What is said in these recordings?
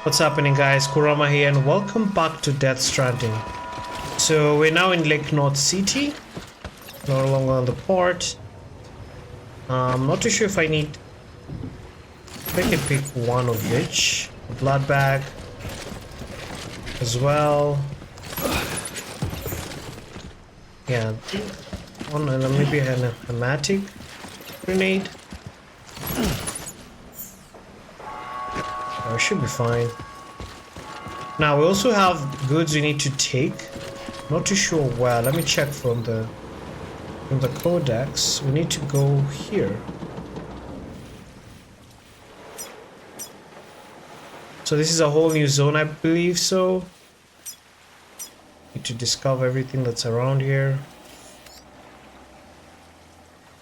What's happening, guys? Kurama here and welcome back to Death Stranding. So we're now in Lake North City, no longer on the port. I'm not too sure if I need... I can pick one of which. A blood bag as well. Yeah, one and maybe a hematic grenade. Oh, it should be fine. Now we also have goods we need to take. Not too sure where. Let me check from the codex. We need to go here. So this is a whole new zone, I believe so. Need to discover everything that's around here.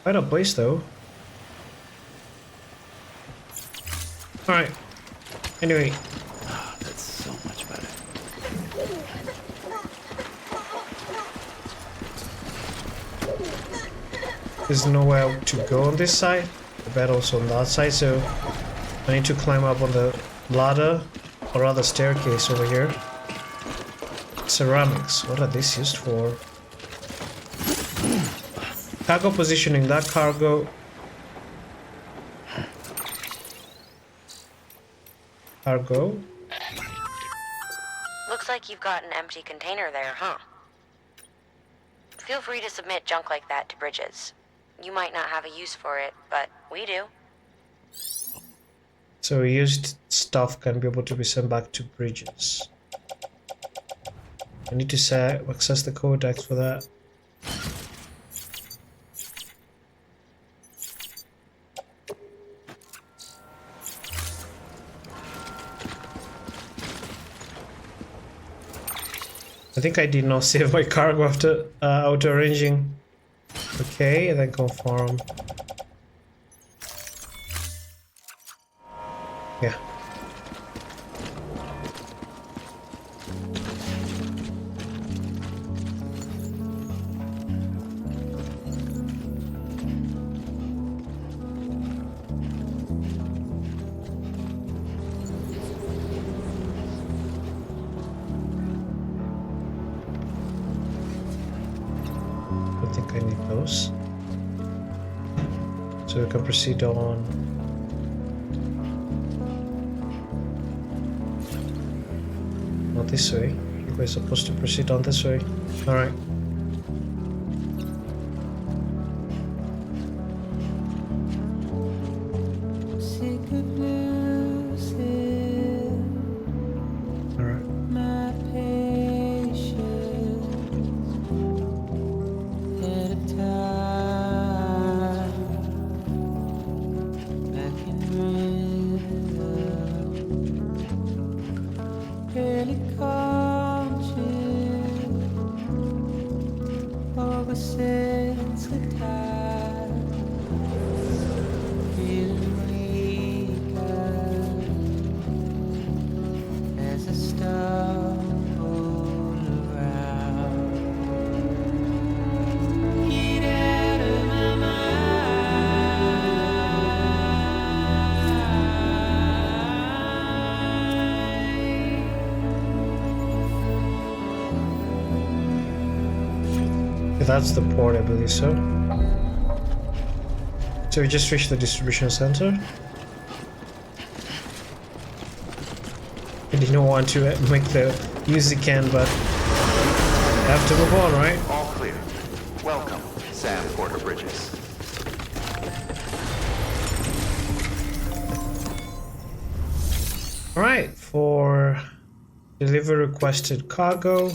Quite a place though. Alright. Anyway. Oh, that's so much better. There's nowhere to go on this side. The bed also on that side, so I need to climb up on the ladder, or rather staircase over here. Ceramics. What are these used for? Cargo positioning. That cargo. Cargo. Looks like you've got an empty container there, huh? Feel free to submit junk like that to Bridges. You might not have a use for it, but we do. So used stuff can be able to be sent back to Bridges. I need to access the codex for that. I think I did not save my cargo after auto-arranging. Okay, and then confirm. Yeah. I think I need those. So we can proceed on. Not this way. I think we're supposed to proceed on this way. Alright. That's the port, I believe so. So we just reached the distribution center. I didn't want to make the music can, but I have to move on, right? All clear. Welcome, Sam Porter Bridges. Alright, for deliver requested cargo.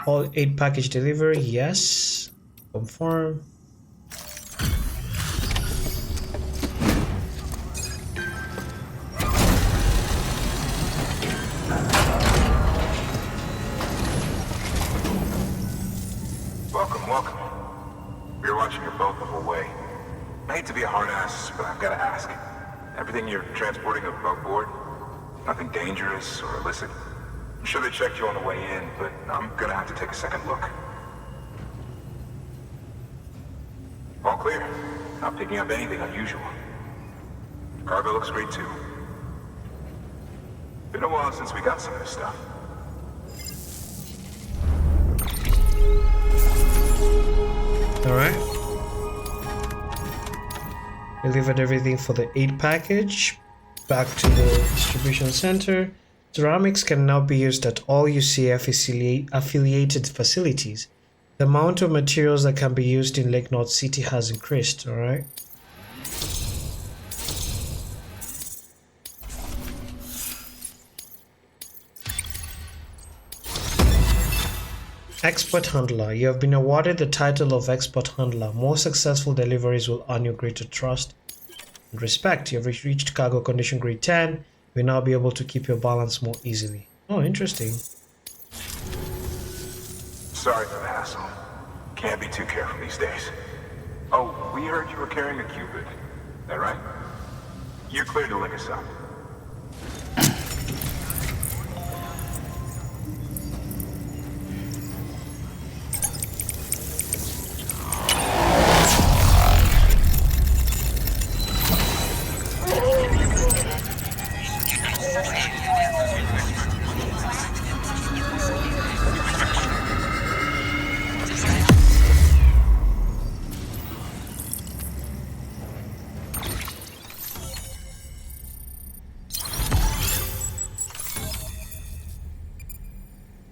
All 8 package delivery, yes. Confirm. Welcome. We're watching your boat the whole way. I hate to be a hard ass, but I've got to ask. Everything you're transporting above board? Nothing dangerous or illicit? I'm sure they checked you on the way in, but I'm gonna have to take a second look. All clear. Not picking up anything unusual. Cargo looks great too. Been a while since we got some of this stuff. Alright. Delivered everything for the aid package back to the distribution center. Ceramics can now be used at all UCA affiliated facilities. The amount of materials that can be used in Lake North City has increased, alright? Expert Handler. You have been awarded the title of Expert Handler. More successful deliveries will earn you greater trust and respect. You have reached cargo condition grade 10. You will now be able to keep your balance more easily. Oh, interesting. Sorry for the hassle. Can't be too careful these days. Oh, we heard you were carrying a Cupid. That right? You're clear to link us up.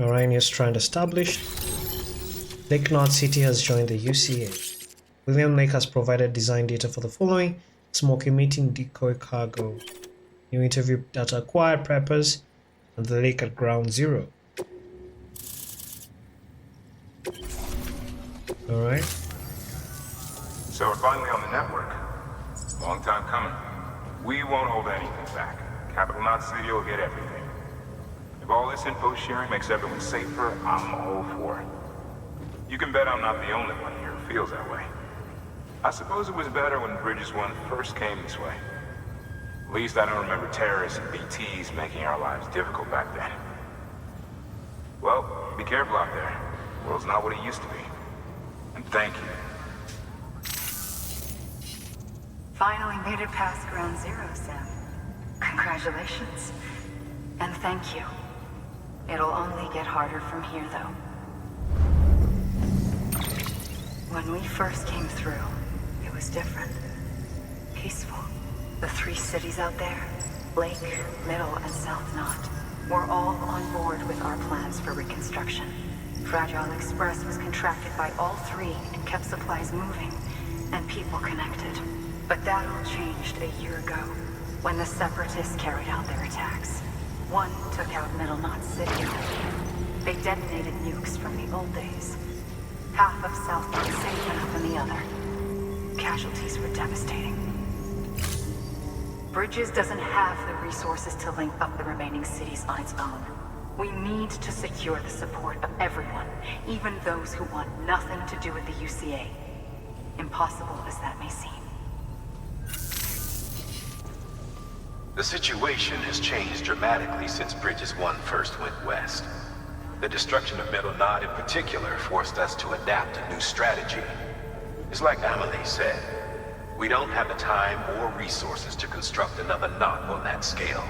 Orion strand established. Lake North City has joined the UCA. William Lake has provided design data for the following: smoke emitting decoy cargo, new interview data acquired, preppers, and the lake at ground zero. Alright. So we're finally on the network. Long time coming. We won't hold anything back. Capital Knot City will get everything. If all this info sharing makes everyone safer, I'm all for it. You can bet I'm not the only one here who feels that way. I suppose it was better when Bridges 1 first came this way. At least I don't remember terrorists and BTs making our lives difficult back then. Well, be careful out there. The world's not what it used to be. And thank you. Finally made it past ground zero, Sam. Congratulations. And thank you. It'll only get harder from here, though. When we first came through, it was different. Peaceful. The three cities out there, Lake, Middle, and South Knot, were all on board with our plans for reconstruction. Fragile Express was contracted by all three and kept supplies moving and people connected. But that all changed a year ago, when the Separatists carried out their attacks. One took out Middle Knot City. They detonated nukes from the old days. Half of South Knot safe enough than the other. Casualties were devastating. Bridges doesn't have the resources to link up the remaining cities on its own. We need to secure the support of everyone, even those who want nothing to do with the UCA. Impossible as that may seem. The situation has changed dramatically since Bridges 1 first went west. The destruction of Middle Knot in particular forced us to adapt a new strategy. It's like Amelie said, we don't have the time or resources to construct another knot on that scale.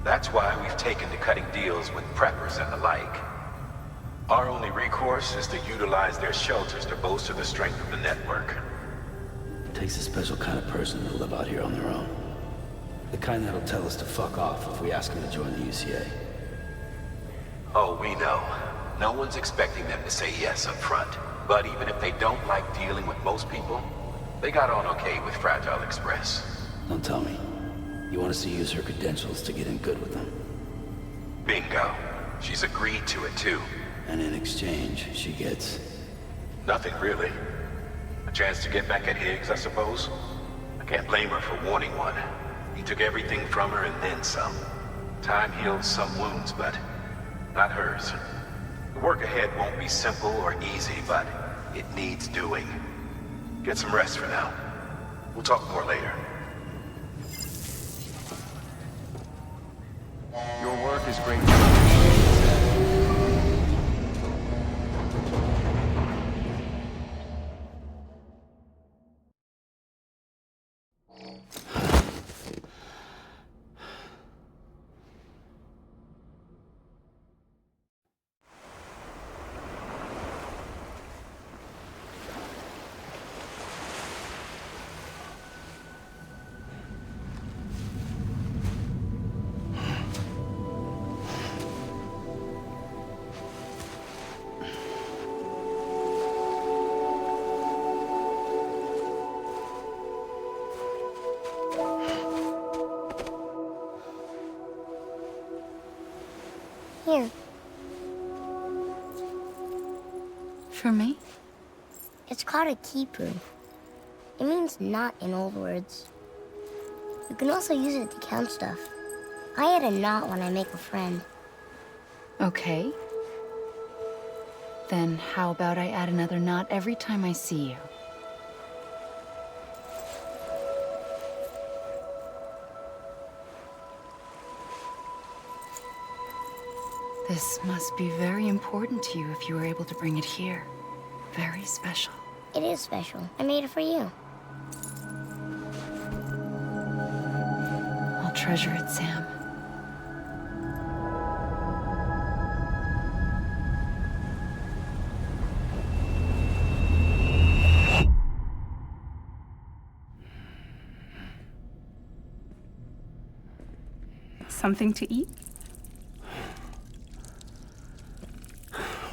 That's why we've taken to cutting deals with preppers and the like. Our only recourse is to utilize their shelters to bolster the strength of the network. It takes a special kind of person to live out here on their own. The kind that'll tell us to fuck off if we ask them to join the UCA. Oh, we know. No one's expecting them to say yes up front. But even if they don't like dealing with most people, they got on okay with Fragile Express. Don't tell me. You want us to use her credentials to get in good with them? Bingo. She's agreed to it too. And in exchange, she gets... Nothing really. A chance to get back at Higgs, I suppose. I can't blame her for wanting one. He took everything from her and then some. Time heals some wounds, but not hers. The work ahead won't be simple or easy, but it needs doing. Get some rest for now. We'll talk more later. Your work is great. Here. For me? It's called a kipu. It means knot in old words. You can also use it to count stuff. I add a knot when I make a friend. Okay. Then how about I add another knot every time I see you? This must be very important to you if you were able to bring it here. Very special. It is special. I made it for you. I'll treasure it, Sam. Something to eat?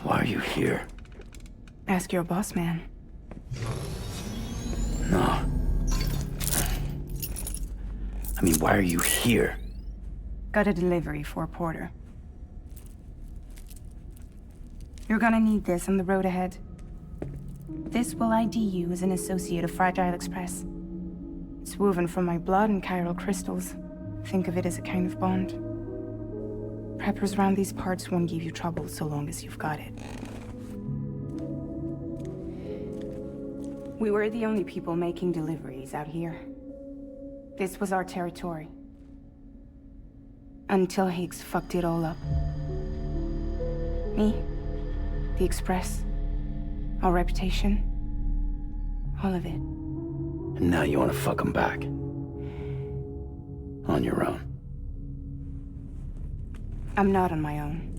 Why are you here? Ask your boss man. No. I mean, why are you here? Got a delivery for Porter. You're gonna need this on the road ahead. This will ID you as an associate of Fragile Express. It's woven from my blood and chiral crystals. Think of it as a kind of bond. Preppers around these parts won't give you trouble so long as you've got it. We were the only people making deliveries out here. This was our territory. Until Higgs fucked it all up. Me, the Express, our reputation, all of it. And now you want to fuck him back. On your own. I'm not on my own.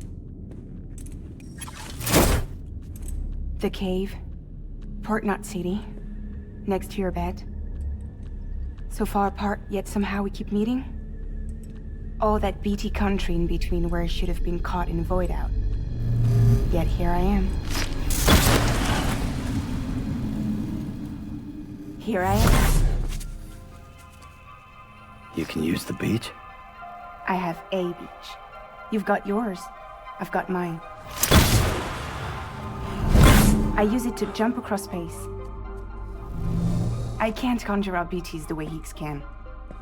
The cave, Port Knot City, next to your bed. So far apart, yet somehow we keep meeting. All that BT country in between where I should have been caught in void out. Yet here I am. Here I am. You can use the beach? I have a beach. You've got yours. I've got mine. I use it to jump across space. I can't conjure out BTs the way Higgs can,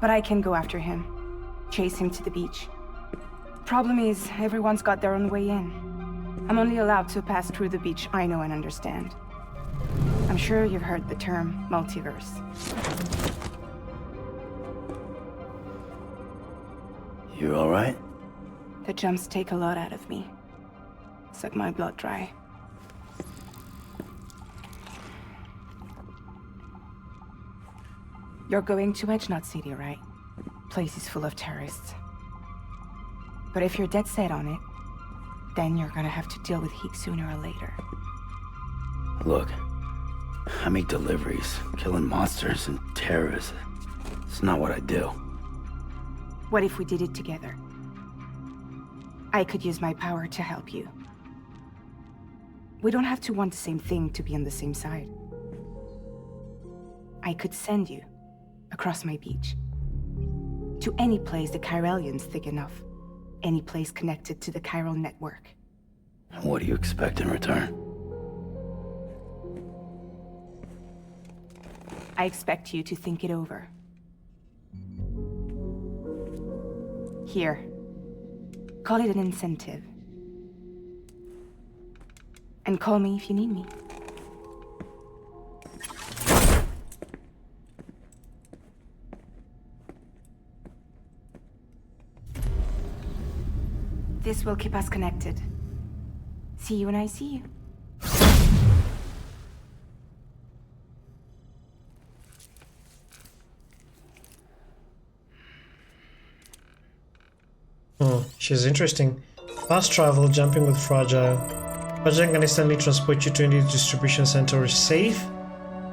but I can go after him, chase him to the beach. Problem is, everyone's got their own way in. I'm only allowed to pass through the beach I know and understand. I'm sure you've heard the term multiverse. You all right? The jumps take a lot out of me. Suck my blood dry. You're going to Edge Knot City, right? Place is full of terrorists. But if you're dead set on it, then you're gonna have to deal with Higgs sooner or later. Look, I make deliveries, killing monsters and terrorists. It's not what I do. What if we did it together? I could use my power to help you. We don't have to want the same thing to be on the same side. I could send you across my beach. To any place the Chiralian's thick enough. Any place connected to the Chiral Network. What do you expect in return? I expect you to think it over. Here. Call it an incentive. And call me if you need me. This will keep us connected. See you when I see you. She's interesting. Fast travel, jumping with Fragile. Fragile can instantly transport you to any distribution center or safe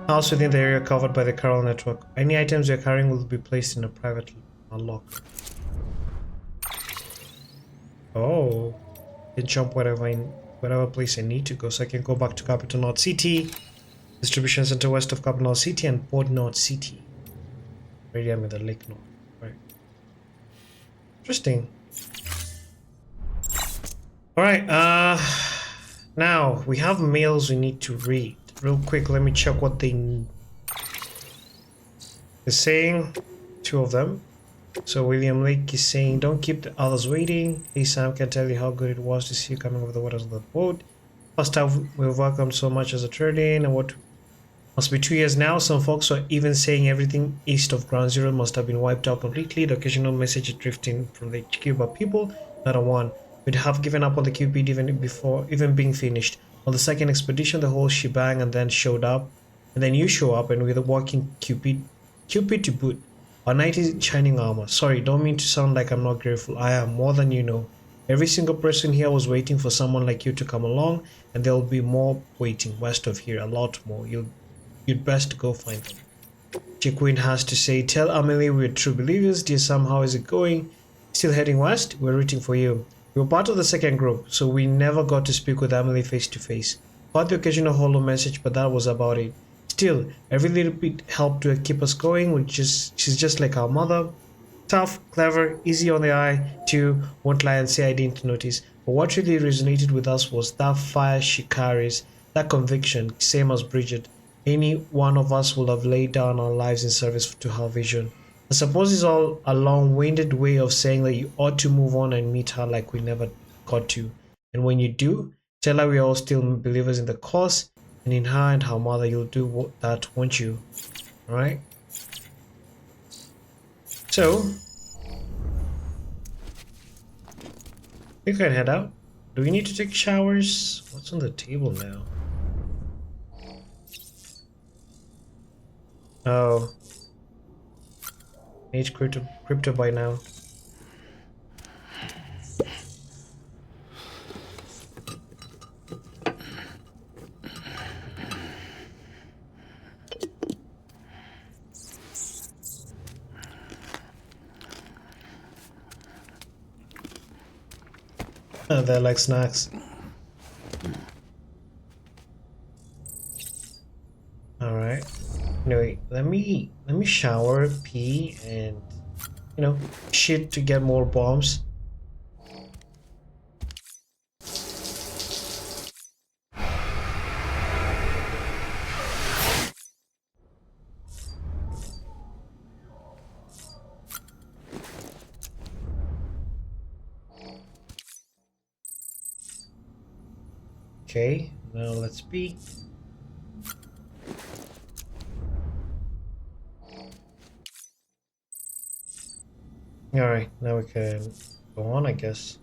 house within the area covered by the Chiral Network. Any items you're carrying will be placed in a private lock. Oh, can jump whatever place I need to go, so I can go back to Capital Knot City, distribution center west of Capital Knot City, and Port Knot City. Already I'm in the Lake Knot. Right. Interesting. All right. Now we have mails we need to read. Real quick, let me check what they're saying. Two of them. So William Lake is saying, "Don't keep the others waiting. Hey Sam, can tell you how good it was to see you coming over the waters on the boat. First time we've welcomed so much as a trade-in, and what must be 2 years now. Some folks are even saying everything east of Ground Zero must have been wiped out completely. The occasional message drifting from the HQ, but people, not a one. We'd have given up on the Cupid even before even being finished. On the second expedition, the whole shebang, and then showed up, and then you show up, and with a walking Cupid to boot. Our knight is in shining armor. Sorry, don't mean to sound like I'm not grateful. I am, more than you know. Every single person here was waiting for someone like you to come along, and there'll be more waiting west of here, a lot more. You'd best go find them." Chiquin has to say, "Tell Amelie we're true believers. Dear Sam, how is it going? Still heading west? We're rooting for you." We were part of the second group, so we never got to speak with Amelie face to face. Got the occasional holo message, but that was about it. Still, every little bit helped to keep us going. She's just like our mother. Tough, clever, easy on the eye, too. Won't lie and say I didn't notice. But what really resonated with us was that fire she carries, that conviction, same as Bridget. Any one of us would have laid down our lives in service to her vision. I suppose it's all a long-winded way of saying that you ought to move on and meet her like we never got to. And when you do, tell her we're all still believers in the cause, and in her and her mother. You'll do that, won't you? Alright? So, we can head out. Do we need to take showers? What's on the table now? Oh. Age crypto by now. Oh, they're like snacks. Alright. Anyway, let me shower, pee, and shit to get more bombs. Okay, now let's pee. Alright, now we can go on, I guess.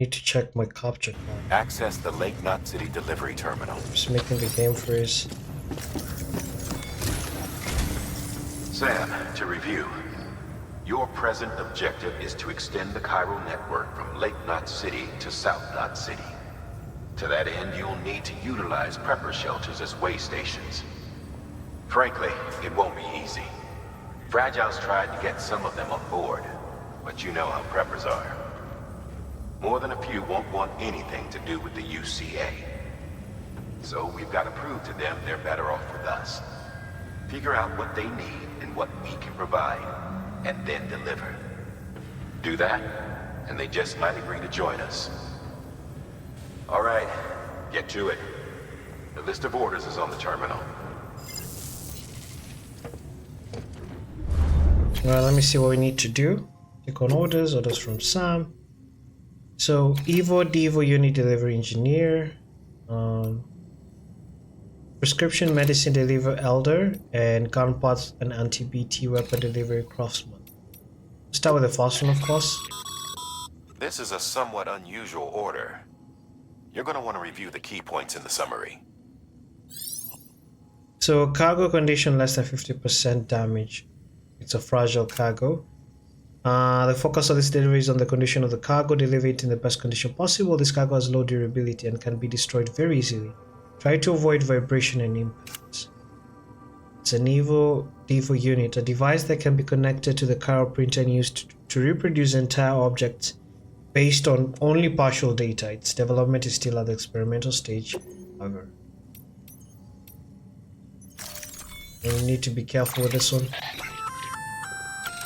Need to check my capture card. Access the Lake Knot City delivery terminal. Just making the game freeze. Sam, to review. Your present objective is to extend the Chiral Network from Lake Knot City to South Knot City. To that end, you'll need to utilize prepper shelters as way stations. Frankly, it won't be easy. Fragile's tried to get some of them on board, but you know how preppers are. More than a few won't want anything to do with the UCA. So we've got to prove to them they're better off with us. Figure out what they need and what we can provide, and then deliver. Do that, and they just might agree to join us. All right, get to it. The list of orders is on the terminal. Well, let me see what we need to do. Click on orders from Sam. So, Evo, Devo, Unit Delivery Engineer, Prescription Medicine Deliver Elder, and Gun Parts and Anti-BT Weapon Delivery Craftsman. Start with the first one, of course. This is a somewhat unusual order. You're going to want to review the key points in the summary. So cargo condition less than 50% damage. It's a fragile cargo. The focus of this delivery is on the condition of the cargo. Deliver it in the best condition possible. This cargo has low durability and can be destroyed very easily. Try to avoid vibration and impact. It's an Devo unit, a device that can be connected to the cargo printer and used to reproduce entire objects based on only partial data. Its development is still at the experimental stage, however. And you need to be careful with this one.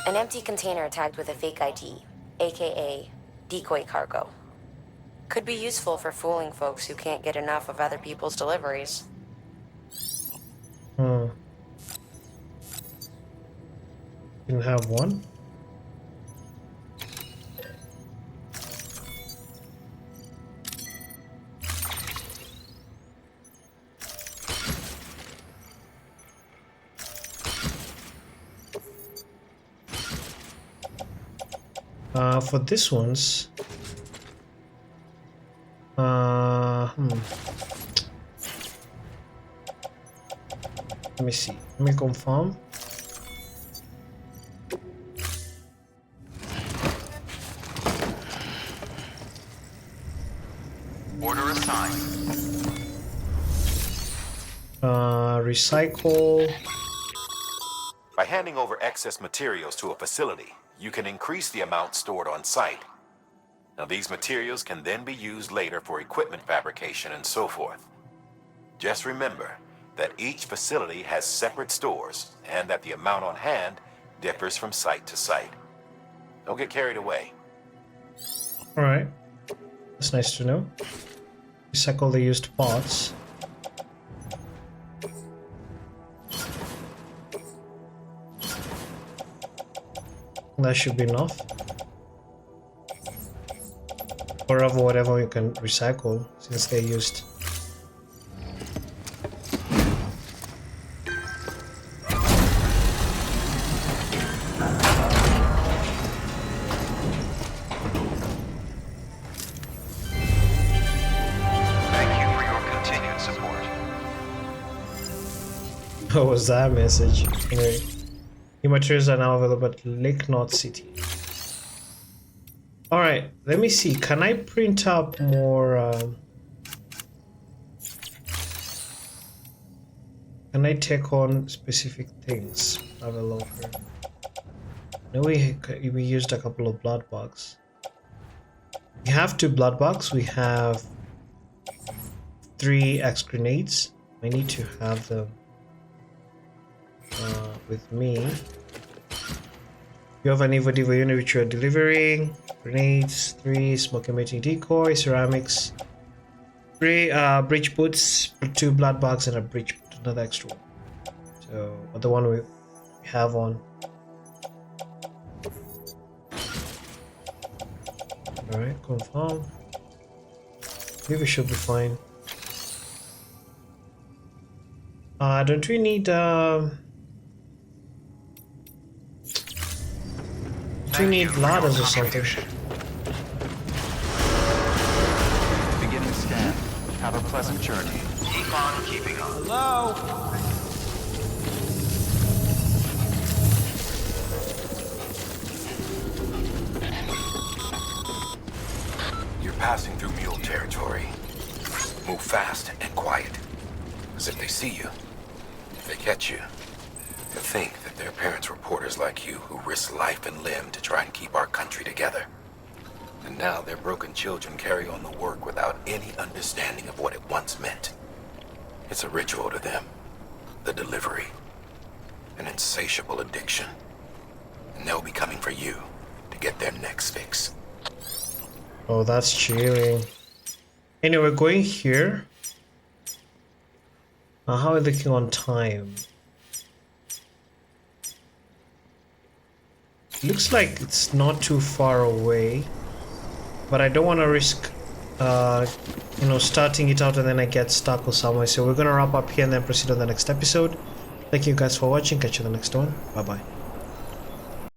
An empty container tagged with a fake ID, aka decoy cargo. Could be useful for fooling folks who can't get enough of other people's deliveries. Can have one. For this one's let me see. Let me confirm. Order assigned. Recycle. By handing over excess materials to a facility, you can increase the amount stored on site. Now, these materials can then be used later for equipment fabrication and so forth. Just remember that each facility has separate stores and that the amount on hand differs from site to site. Don't get carried away. Alright. That's nice to know. Recycle the used parts. That should be enough. Or of whatever you can recycle since they're used. Thank you for your continued support. What was that message? Anyway, new materials are now available at Lake North City. Alright, let me see. Can I print up more? Can I take on specific things? Have a look here. No, we used a couple of blood bugs. We have 2 blood bugs. We have 3 X grenades. I need to have them with me. You have an Evo unit which you are delivering. Grenades, 3 smoke emitting decoy, ceramics, 3 breach boots, 2 blood bugs, and a breach boot, another extra one. So, the one we have on. Alright, confirm. Maybe we should be fine. Don't we need ladders or something? Beginning scan. Have a pleasant journey. Keep on keeping on. Hello? You're passing through mule territory. Move fast and quiet. Because if they see you, if they catch you, they'll think that their parents were reporters like you who risk life and limb to try and keep our country together. And now their broken children carry on the work without any understanding of what it once meant. It's a ritual to them. The delivery. An insatiable addiction. And they'll be coming for you to get their next fix. Oh, that's chilling. Anyway, we're going here. How are we looking on time? Looks like it's not too far away, but I don't want to risk starting it out and then I get stuck or somewhere. So we're gonna wrap up here and then proceed on the next episode. Thank you guys for watching. Catch you in the next one. Bye bye.